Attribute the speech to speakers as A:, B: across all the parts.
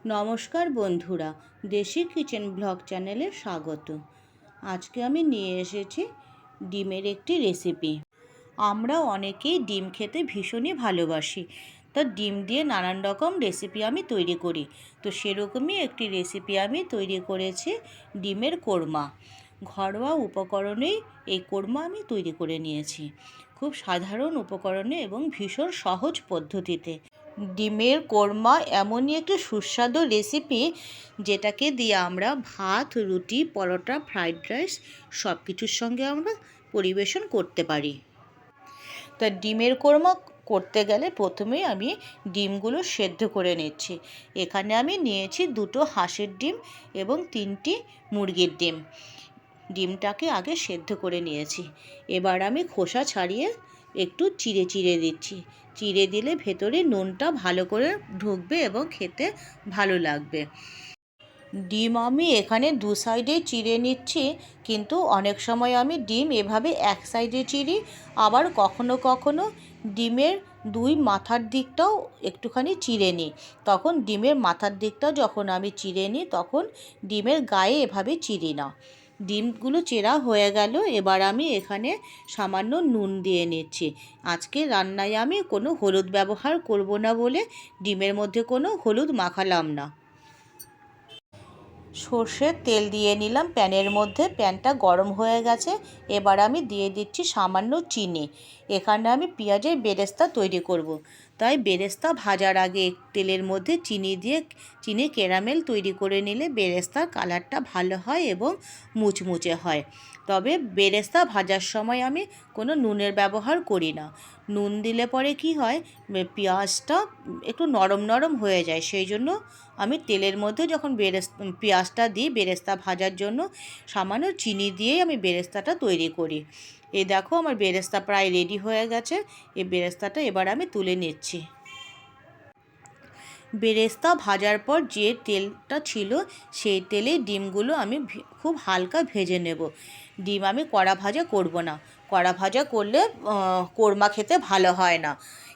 A: নমস্কার বন্ধুরা, দেশি কিচেন ব্লগ চ্যানেলে স্বাগত। আজকে আমি নিয়ে এসেছি ডিমের একটি রেসিপি। আমরা অনেকেই ডিম খেতে ভীষণই ভালোবাসি, তো ডিম দিয়ে নানান রকম রেসিপি আমি তৈরি করি। তো সেরকমই একটি রেসিপি আমি তৈরি করেছি, ডিমের কোরমা। ঘরোয়া উপকরণেই এই কোরমা আমি তৈরি করে নিয়েছি, খুব সাধারণ উপকরণে এবং ভীষণ সহজ পদ্ধতিতে। ডিমের কোরমা এমনই একটি সুস্বাদু রেসিপি যেটাকে দিয়ে আমরা ভাত, রুটি, পরোটা, ফ্রাইড রাইস সব কিছুর সঙ্গে আমরা পরিবেশন করতে পারি। তা ডিমের কোরমা করতে গেলে প্রথমেই আমি ডিমগুলো সেদ্ধ করে নিচ্ছি। এখানে আমি নিয়েছি 2টো হাঁসের ডিম এবং 3টি মুরগির ডিম। ডিমটাকে আগে সেদ্ধ করে নিয়েছি। এবার আমি খোসা ছাড়িয়ে একটু চিড়ে চিড়ে দিচ্ছি। চিড়ে দিলে ভেতরে নুনটা ভালো করে ঢুকবে এবং খেতে ভালো লাগবে। ডিম আমি এখানে 2 সাইডে চিড়ে নিচ্ছি, কিন্তু অনেক সময় আমি ডিম এভাবে এক সাইডে চিড়ি, আবার কখনো কখনো ডিমের 2 মাথার দিকটাও একটুখানি চিড়ে নিই। তখন ডিমের মাথার দিকটা যখন আমি চিড়ে নিই তখন ডিমের গায়ে এভাবে চিড়ি না। ডিমগুলো চেরা হয়ে গেল, এবার আমি এখানে সামান্য নুন দিয়ে নিচ্ছি। আজকে রান্নায় আমি কোনো হলুদ ব্যবহার করব না বলে ডিমের মধ্যে কোনো হলুদ মাখালাম না। সর্ষের তেল দিয়ে নিলাম প্যানের মধ্যে, প্যানটা গরম হয়ে গেছে। এবার আমি দিয়ে দিচ্ছি সামান্য চিনি। এখানে আমি পেঁয়াজের বেরেস্তা তৈরি করব, তাই বেরেস্তা ভাজার আগে তেলের মধ্যে চিনি ক্যারামেল তৈরি করে নিলে বেরেস্তার কালারটা ভালো হয় এবং মুচমুচে হয়। তবে বেরেস্তা ভাজার সময় আমি কোনো নুনের ব্যবহার করি না। নুন দিলে পরে কি হয়, পেঁয়াজটা একটু নরম নরম হয়ে যায়। সেই জন্য আমি তেলের মধ্যে যখন পেঁয়াজটা দিই বেরেস্তা ভাজার জন্য, সামান্য চিনি দিয়েই আমি বেরেস্তাটা তৈরি করি। এই দেখো আমার বেরেস্তা প্রায় রেডি হয়ে গেছে। এই বেরেস্তাটা এবার আমি তুলে নিচ্ছি। বেরেস্তা ভাজার পর যে তেলটা ছিল সেই তেলে ডিমগুলো আমি খুব হালকা ভেজে নেব। ডিম আমি কড়া ভাজা করব না, কড়া ভাজা করলে কোরমা খেতে ভালো হয় না।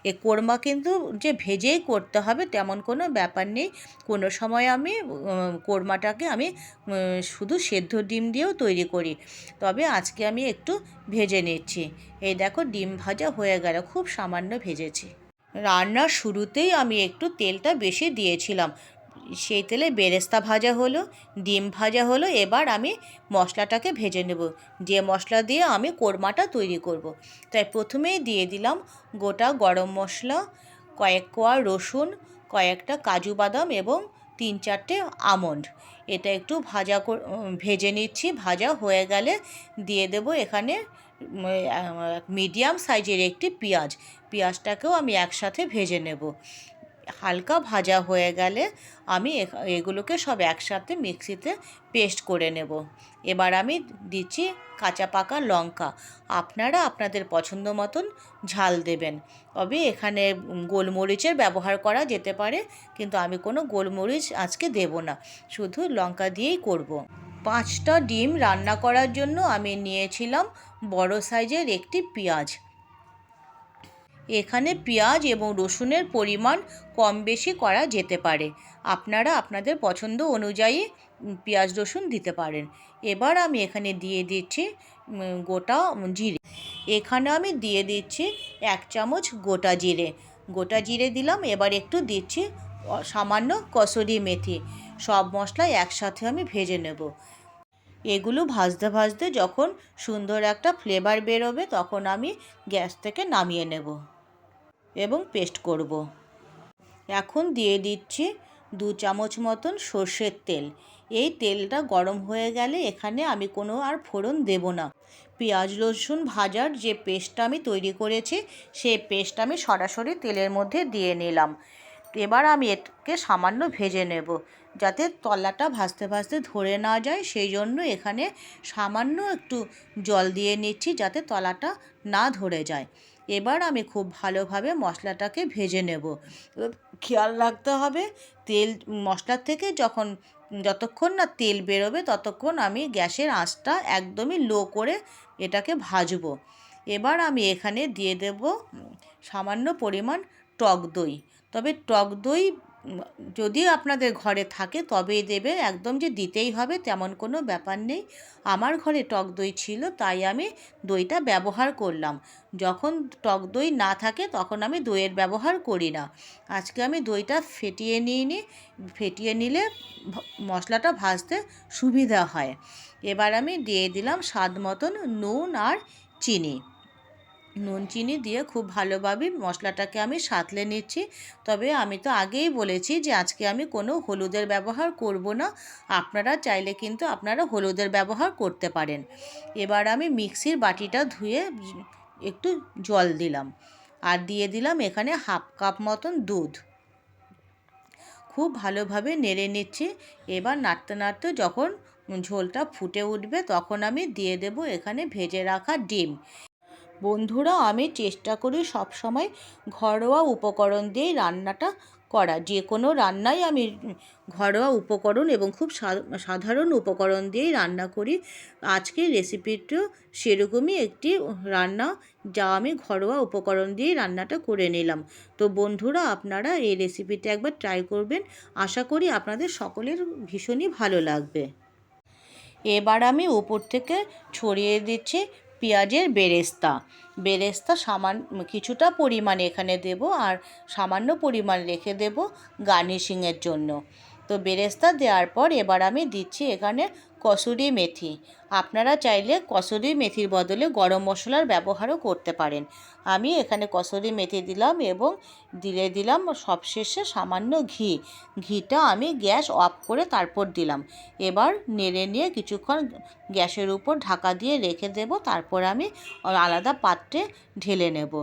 A: এ কোরমা কিন্তু যে ভেজেই করতে হবে তেমন কোনো ব্যাপার নেই। কোনো সময় আমি কোরমাটাকে আমি শুধু সেদ্ধ ডিম দিয়েও তৈরি করি, তবে আজকে আমি একটু ভেজে নিচ্ছি। এই দেখো ডিম ভাজা হয়ে গেল, খুব সামান্য ভেজেছি। রান্নার শুরুতেই আমি একটু তেলটা বেশি দিয়েছিলাম, সেই তেলে বেরেস্তা ভাজা হলো, ডিম ভাজা হলো। এবার আমি মশলাটাকে ভেজে নেব, যে মশলা দিয়ে আমি কোরমাটা তৈরি করব। তাই প্রথমেই দিয়ে দিলাম গোটা গরম মশলা, কয়েক কোয়া রসুন, কয়েকটা কাজু বাদাম এবং 3-4টে আমন্ড। এটা একটু ভেজে নিচ্ছি। ভাজা হয়ে গেলে দিয়ে দেব এখানে মিডিয়াম সাইজের একটি পেঁয়াজটাকেও আমি একসাথে ভেজে নেব। হালকা ভাজা হয়ে গেলে আমি এগুলোকে সব একসাথে মিক্সিতে পেস্ট করে নেব। এবার আমি দিচ্ছি কাঁচা পাকা লঙ্কা। আপনারা আপনাদের পছন্দ মতন ঝাল দেবেন, তবে এখানে গোলমরিচের ব্যবহার করা যেতে পারে, কিন্তু আমি কোনো গোলমরিচ আজকে দেব না, শুধু লঙ্কা দিয়েই করব। 5টা ডিম রান্না করার জন্য আমি নিয়েছিলাম বড় সাইজের একটি পেঁয়াজ। এখানে পেঁয়াজ এবং রসুনের পরিমাণ কম বেশি করা যেতে পারে, আপনারা আপনাদের পছন্দ অনুযায়ী পেঁয়াজ রসুন দিতে পারেন। এবার আমি এখানে দিয়ে দিচ্ছি গোটা জিরে। এখানে আমি দিয়ে দিচ্ছি 1 চামচ গোটা জিরে দিলাম। এবার একটু দিচ্ছি সামান্য কসুরি মেথি। সব মশলা একসাথে আমি ভেজে নেব। এগুলো ভাজতে ভাজতে যখন সুন্দর একটা ফ্লেভার বেরোবে তখন আমি গ্যাস থেকে নামিয়ে নেব এবং পেস্ট করব। এখন দিয়ে দিচ্ছি 2 চামচ মতন সর্ষের তেল। এই তেলটা গরম হয়ে গেলে এখানে আমি কোনো আর ফোড়ন দেব না। পেঁয়াজ রসুন ভাজার যে পেস্টটা আমি তৈরি করেছি সেই পেস্ট আমি সরাসরি তেলের মধ্যে দিয়ে নিলাম। এবার আমি এটাকে সামান্য ভেজে নেব, যাতে তলাটা ভাজতে ভাজতে ধরে না যায়, সেই জন্য এখানে সামান্য একটু জল দিয়ে নিচ্ছি যাতে তলাটা না ধরে যায়। এবার আমি খুব ভালোভাবে মশলাটাকে ভেজে নেব। খেয়াল রাখতে হবে মশলার থেকে যতক্ষণ না তেল বেরোবে ততক্ষণ আমি গ্যাসের আঁচটা একদমই লো করে এটাকে ভাজবো। এবার আমি এখানে দিয়ে দেব সামান্য পরিমাণ টক দই। তবে টক দই যদি আপনাদের ঘরে থাকে তবেই দেবে, একদম যে দিতেই হবে তেমন কোনো ব্যাপার নেই। আমার ঘরে টক দই ছিল, তাই আমি দইটা ব্যবহার করলাম। যখন টক দই না থাকে তখন আমি দইয়ের ব্যবহার করি না। আজকে আমি দইটা ফেটিয়ে নিলে মশলাটা ভাজতে সুবিধা হয়। এবার আমি দিয়ে দিলাম স্বাদ মতন নুন আর চিনি। নুন চিনি দিয়ে খুব ভালোভাবে মশলাটাকে আমি সাঁতলে নিচ্ছি। তবে আমি তো আগেই বলেছি যে আজকে আমি কোনো হলুদের ব্যবহার করব না। আপনারা চাইলে কিন্তু আপনারা হলুদের ব্যবহার করতে পারেন। এবার আমি মিক্সির বাটিটা ধুয়ে একটু জল দিলাম আর দিয়ে দিলাম এখানে 1/2 কাপ মতন দুধ। খুব ভালোভাবে নেড়ে নিচ্ছি। এবার নাড়তে নাড়তে যখন ঝোলটা ফুটে উঠবে তখন আমি দিয়ে দেব এখানে ভেজে রাখা ডিম। বন্ধুরা, আমি চেষ্টা করি সবসময় ঘরোয়া উপকরণ দিয়েই রান্নাটা করা। যে কোনো রান্নাই আমি ঘরোয়া উপকরণ এবং খুব সাধারণ উপকরণ দিয়েই রান্না করি। আজকের রেসিপিটিও সেরকমই একটি রান্না, যা আমি ঘরোয়া উপকরণ দিয়েই রান্নাটা করে নিলাম। তো বন্ধুরা, আপনারা এই রেসিপিটা একবার ট্রাই করবেন। আশা করি আপনাদের সকলের ভীষণই ভালো লাগবে। এবার আমি উপর থেকে ছড়িয়ে দিচ্ছি পেঁয়াজের বেরেস্তা কিছুটা পরিমাণে এখানে দেব, আর সামান্য পরিমাণ রেখে দেব গার্নিশিংয়ের জন্য। তো বেরেস্তা দেওয়ার পর এবার আমি দিচ্ছি এখানে কসুরি মেথি। আপনারা চাইলে কসুরি মেথির বদলে গরম মশলার ব্যবহারও করতে পারেন। আমি এখানে কসুরি মেথি দিলাম এবং দিলাম সবশেষে সামান্য ঘিটা আমি গ্যাস অফ করে তারপর দিলাম। এবার নেড়ে নিয়ে কিছুক্ষণ গ্যাসের উপর ঢাকা দিয়ে রেখে দেব, তারপর আমি আলাদা পাত্রে ঢেলে নেব।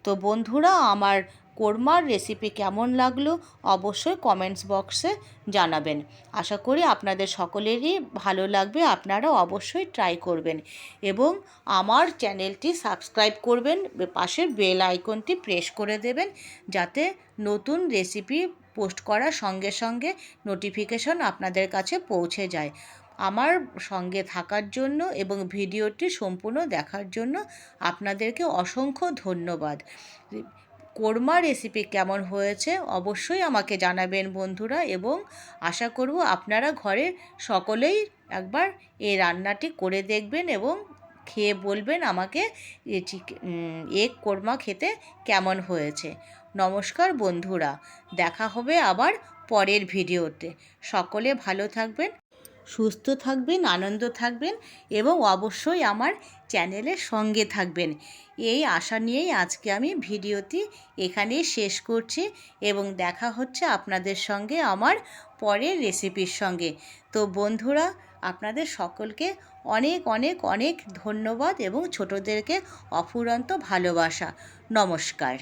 A: তো বন্ধুরা, আমার কোরমার রেসিপি কেমন লাগলো অবশ্যই কমেন্টস বক্সে জানাবেন। আশা করি আপনাদের সকলেরই ভালো লাগবে। আপনারা অবশ্যই ট্রাই করবেন এবং আমার চ্যানেলটি সাবস্ক্রাইব করবেন, পাশের বেল আইকনটি প্রেস করে দেবেন, যাতে নতুন রেসিপি পোস্ট করার সঙ্গে সঙ্গে নোটিফিকেশন আপনাদের কাছে পৌঁছে যায়। আমার সঙ্গে থাকার জন্য এবং ভিডিওটি সম্পূর্ণ দেখার জন্য আপনাদেরকে অসংখ্য ধন্যবাদ। কোরমা রেসিপি কেমন হয়েছে অবশ্যই আমাকে জানাবেন বন্ধুরা, এবং আশা করব আপনারা ঘরে সকলেই একবার এই রান্নাটি করে দেখবেন এবং খেয়ে বলবেন আমাকে এগ কোরমা খেতে কেমন হয়েছে। নমস্কার বন্ধুরা, দেখা হবে আবার পরের ভিডিওতে। সকলে ভালো থাকবেন, সুস্থ থাকবেন, আনন্দ থাকবেন এবং অবশ্যই আমার চ্যানেলের সঙ্গে থাকবেন। এই আশা নিয়েই আজকে আমি ভিডিওটি এখানেই শেষ করছি এবং দেখা হচ্ছে আপনাদের সঙ্গে আমার পরের রেসিপির সঙ্গে। তো বন্ধুরা, আপনাদের সকলকে অনেক অনেক অনেক ধন্যবাদ এবং ছোটদেরকে অফুরন্ত ভালোবাসা। নমস্কার।